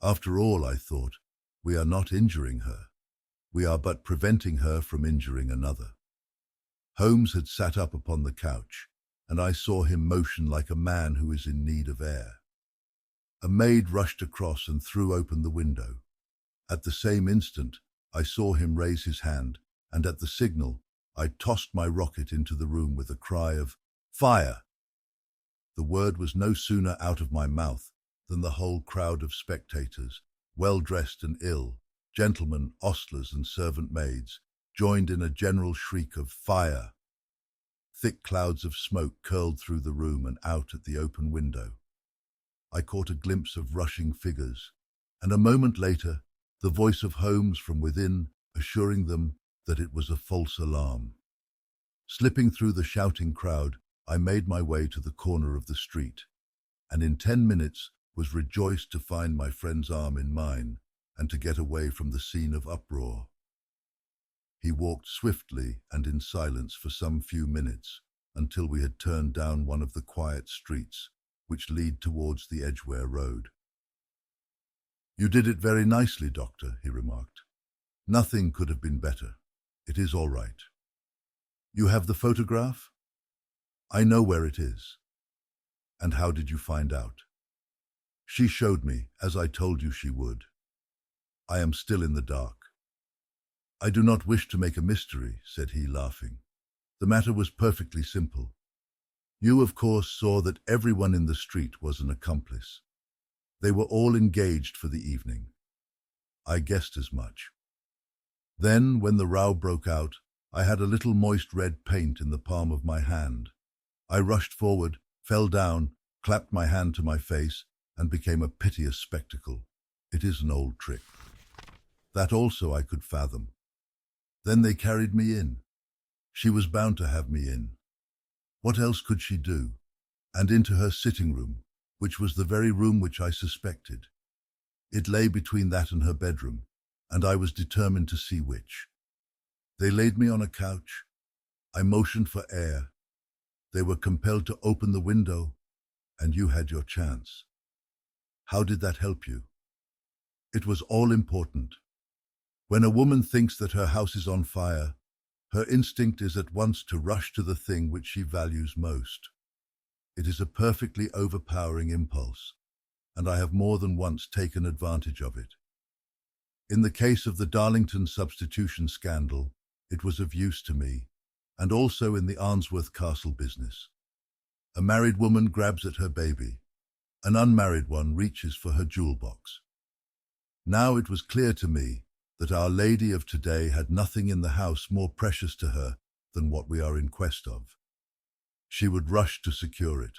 After all, I thought, we are not injuring her. We are but preventing her from injuring another. Holmes had sat up upon the couch, and I saw him motion like a man who is in need of air. A maid rushed across and threw open the window. At the same instant, I saw him raise his hand, and at the signal, I tossed my rocket into the room with a cry of "Fire!" The word was no sooner out of my mouth than the whole crowd of spectators, well-dressed and ill, gentlemen, ostlers and servant maids, joined in a general shriek of "Fire!" Thick clouds of smoke curled through the room and out at the open window. I caught a glimpse of rushing figures, and a moment later, the voice of Holmes from within assuring them that it was a false alarm. Slipping through the shouting crowd, I made my way to the corner of the street, and in 10 minutes was rejoiced to find my friend's arm in mine and to get away from the scene of uproar. He walked swiftly and in silence for some few minutes until we had turned down one of the quiet streets which lead towards the Edgware Road. "You did it very nicely, Doctor," he remarked. "Nothing could have been better. It is all right. You have the photograph?" "I know where it is." "And how did you find out?" "She showed me, as I told you she would. I am still in the dark." "I do not wish to make a mystery," said he, laughing. "The matter was perfectly simple. You, of course, saw that everyone in the street was an accomplice. They were all engaged for the evening. I guessed as much. Then, when the row broke out, I had a little moist red paint in the palm of my hand. I rushed forward, fell down, clapped my hand to my face, and became a piteous spectacle. It is an old trick. That also I could fathom. Then they carried me in. She was bound to have me in. What else could she do? And into her sitting room, which was the very room which I suspected. It lay between that and her bedroom, and I was determined to see which. They laid me on a couch. I motioned for air. They were compelled to open the window, and you had your chance. How did that help you? It was all important. When a woman thinks that her house is on fire, her instinct is at once to rush to the thing which she values most. It is a perfectly overpowering impulse, and I have more than once taken advantage of it. In the case of the Darlington substitution scandal, it was of use to me, and also in the Arnsworth Castle business. A married woman grabs at her baby. An unmarried one reaches for her jewel box. Now it was clear to me that Our Lady of today had nothing in the house more precious to her than what we are in quest of. She would rush to secure it.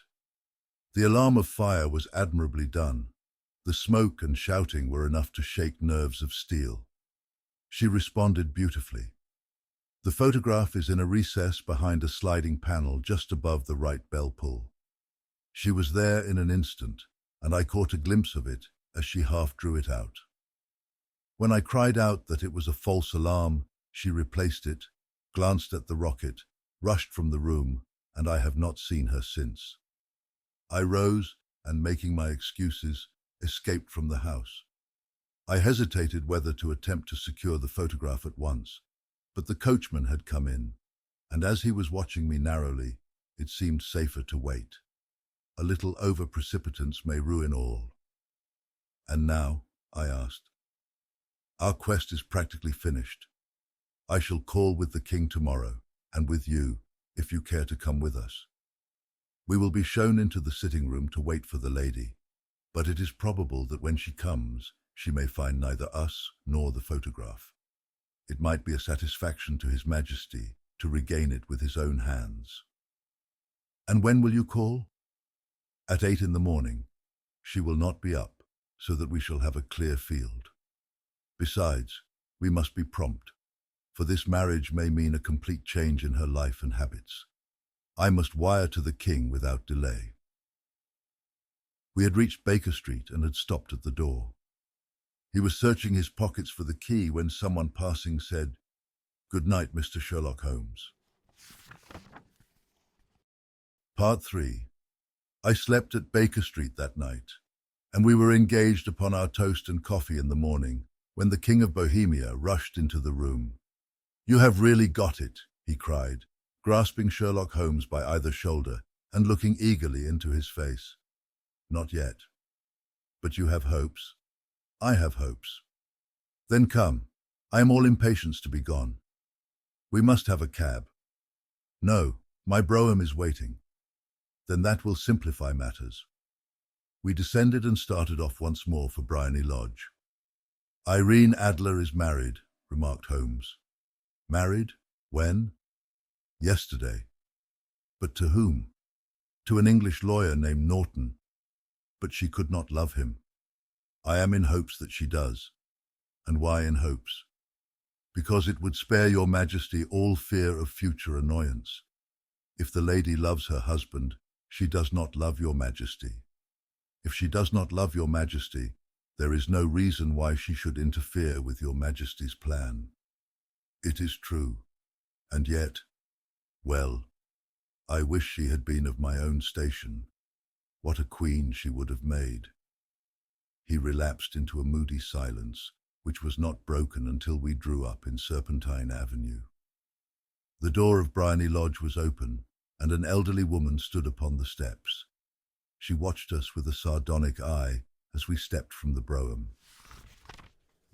The alarm of fire was admirably done. The smoke and shouting were enough to shake nerves of steel. She responded beautifully. The photograph is in a recess behind a sliding panel just above the right bell pull. She was there in an instant, and I caught a glimpse of it as she half drew it out. When I cried out that it was a false alarm, she replaced it, glanced at the rocket, rushed from the room, and I have not seen her since. I rose and, making my excuses, escaped from the house. I hesitated whether to attempt to secure the photograph at once, but the coachman had come in, and as he was watching me narrowly, it seemed safer to wait. A little over-precipitance may ruin all. And now, I asked. Our quest is practically finished. I shall call with the king tomorrow, and with you, if you care to come with us. We will be shown into the sitting room to wait for the lady, but it is probable that when she comes, she may find neither us nor the photograph. It might be a satisfaction to His Majesty to regain it with his own hands. And when will you call? At 8 in the morning. She will not be up, so that we shall have a clear field. Besides, we must be prompt, for this marriage may mean a complete change in her life and habits. I must wire to the king without delay. We had reached Baker Street and had stopped at the door. He was searching his pockets for the key when someone passing said, "Good night, Mr. Sherlock Holmes." Part 3. I slept at Baker Street that night, and we were engaged upon our toast and coffee in the morning when the King of Bohemia rushed into the room. "You have really got it," he cried, grasping Sherlock Holmes by either shoulder and looking eagerly into his face. "Not yet. But you have hopes?" "I have hopes." "Then come. I am all impatience to be gone." "We must have a cab." "No, my brougham is waiting." "Then that will simplify matters." We descended and started off once more for Briony Lodge. "Irene Adler is married," remarked Holmes. "Married? When?" "Yesterday." "But to whom?" "To an English lawyer named Norton." "But she could not love him." "I am in hopes that she does." "And why in hopes?" "Because it would spare your Majesty all fear of future annoyance. If the lady loves her husband, she does not love your Majesty. If she does not love your Majesty, there is no reason why she should interfere with your Majesty's plan." "It is true. And yet, well, I wish she had been of my own station. What a queen she would have made." He relapsed into a moody silence, which was not broken until we drew up in Serpentine Avenue. The door of Briony Lodge was open, and an elderly woman stood upon the steps. She watched us with a sardonic eye as we stepped from the brougham.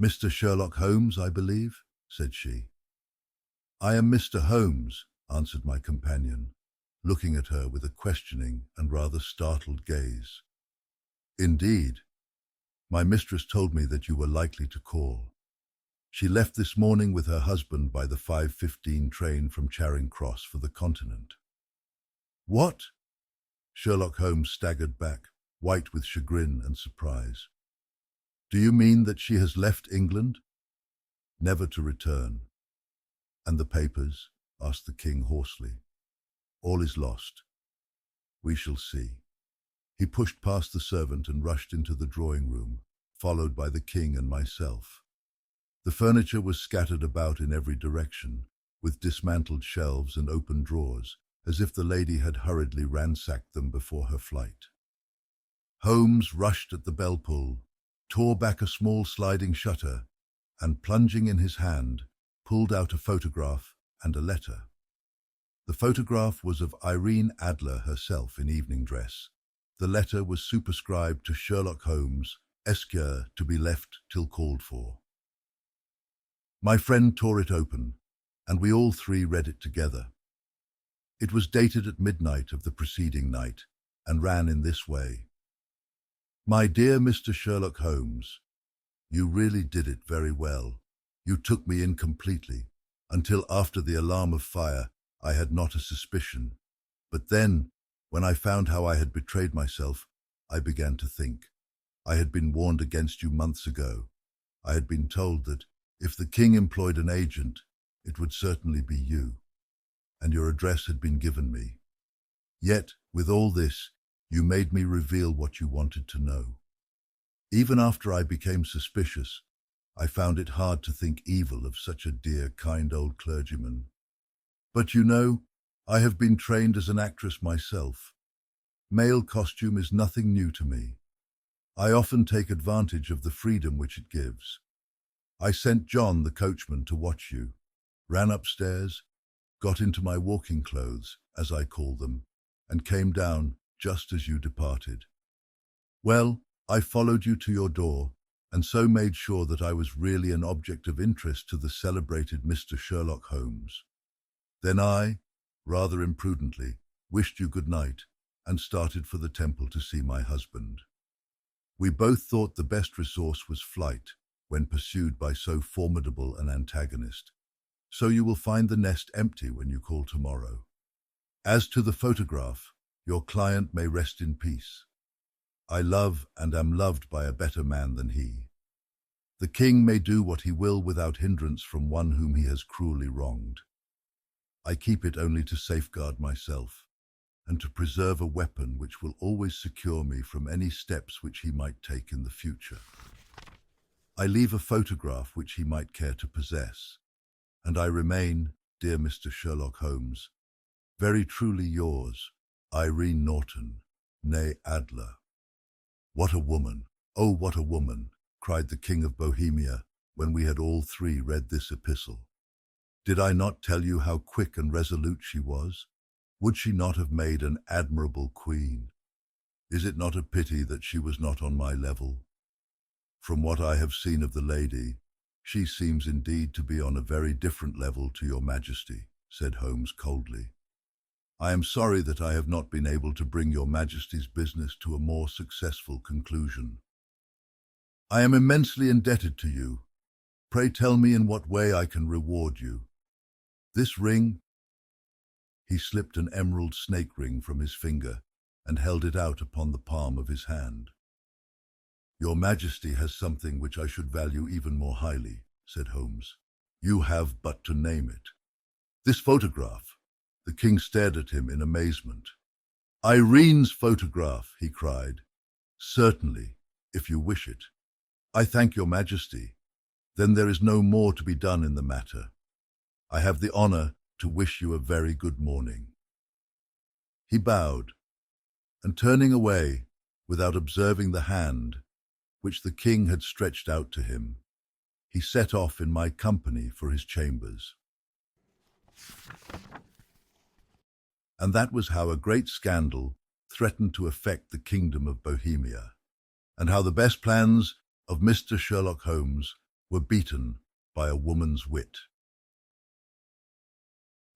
"Mr. Sherlock Holmes, I believe," said she. "I am Mr. Holmes," answered my companion, looking at her with a questioning and rather startled gaze. "Indeed. My mistress told me that you were likely to call. She left this morning with her husband by the 5:15 train from Charing Cross for the Continent." "What?" Sherlock Holmes staggered back, white with chagrin and surprise. "Do you mean that she has left England?" "Never to return." "And the papers?" asked the king hoarsely. "All is lost. We shall see." He pushed past the servant and rushed into the drawing-room, followed by the king and myself. The furniture was scattered about in every direction, with dismantled shelves and open drawers, as if the lady had hurriedly ransacked them before her flight. Holmes rushed at the bell-pull, tore back a small sliding shutter, and, plunging in his hand, pulled out a photograph and a letter. The photograph was of Irene Adler herself in evening dress. The letter was superscribed to Sherlock Holmes, Esq., to be left till called for. My friend tore it open, and we all three read it together. It was dated at midnight of the preceding night, and ran in this way. "My dear Mr. Sherlock Holmes, you really did it very well. You took me in completely. Until after the alarm of fire, I had not a suspicion. But then, when I found how I had betrayed myself, I began to think. I had been warned against you months ago. I had been told that, If the king employed an agent, it would certainly be you, and your address had been given me. Yet, with all this, you made me reveal what you wanted to know. Even after I became suspicious, I found it hard to think evil of such a dear, kind old clergyman. But you know, I have been trained as an actress myself. Male costume is nothing new to me. I often take advantage of the freedom which it gives. I sent John, the coachman, to watch you, ran upstairs, got into my walking clothes, as I call them, and came down just as you departed. Well, I followed you to your door, and so made sure that I was really an object of interest to the celebrated Mr. Sherlock Holmes. Then I, rather imprudently, wished you good night, and started for the temple to see my husband. We both thought the best resource was flight, when pursued by so formidable an antagonist. So you will find the nest empty when you call tomorrow. As to the photograph, your client may rest in peace. I love and am loved by a better man than he. The king may do what he will without hindrance from one whom he has cruelly wronged. I keep it only to safeguard myself, and to preserve a weapon which will always secure me from any steps which he might take in the future. I leave a photograph which he might care to possess, and I remain, dear Mr. Sherlock Holmes, very truly yours, Irene Norton, née Adler. What a woman, oh what a woman, cried the King of Bohemia, when we had all three read this epistle. Did I not tell you how quick and resolute she was? Would she not have made an admirable queen? Is it not a pity that she was not on my level? From what I have seen of the lady, she seems indeed to be on a very different level to your Majesty, said Holmes coldly. I am sorry that I have not been able to bring your Majesty's business to a more successful conclusion. I am immensely indebted to you. Pray tell me in what way I can reward you. This ring— He slipped an emerald snake ring from his finger and held it out upon the palm of his hand. Your Majesty has something which I should value even more highly, said Holmes. You have but to name it. This photograph. The king stared at him in amazement. Irene's photograph, he cried. Certainly, if you wish it. I thank your Majesty. Then there is no more to be done in the matter. I have the honor to wish you a very good morning. He bowed, and turning away, without observing the hand which the king had stretched out to him, he set off in my company for his chambers. And that was how a great scandal threatened to affect the kingdom of Bohemia, and how the best plans of Mr. Sherlock Holmes were beaten by a woman's wit.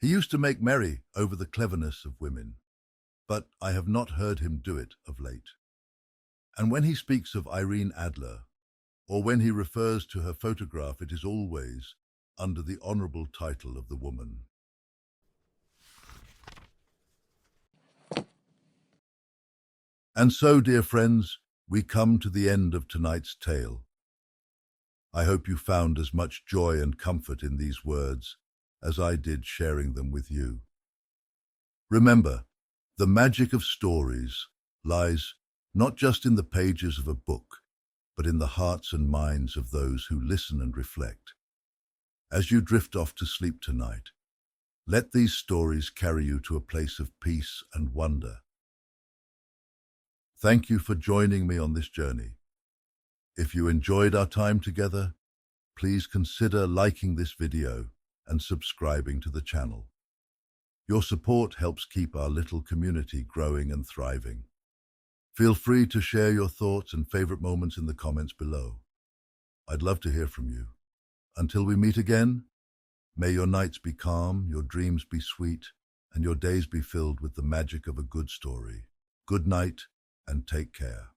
He used to make merry over the cleverness of women, but I have not heard him do it of late. And when he speaks of Irene Adler, or when he refers to her photograph, it is always under the honorable title of the woman. And so, dear friends, we come to the end of tonight's tale. I hope you found as much joy and comfort in these words as I did sharing them with you. Remember, the magic of stories lies not just in the pages of a book, but in the hearts and minds of those who listen and reflect. As you drift off to sleep tonight, let these stories carry you to a place of peace and wonder. Thank you for joining me on this journey. If you enjoyed our time together, please consider liking this video and subscribing to the channel. Your support helps keep our little community growing and thriving. Feel free to share your thoughts and favorite moments in the comments below. I'd love to hear from you. Until we meet again, may your nights be calm, your dreams be sweet, and your days be filled with the magic of a good story. Good night and take care.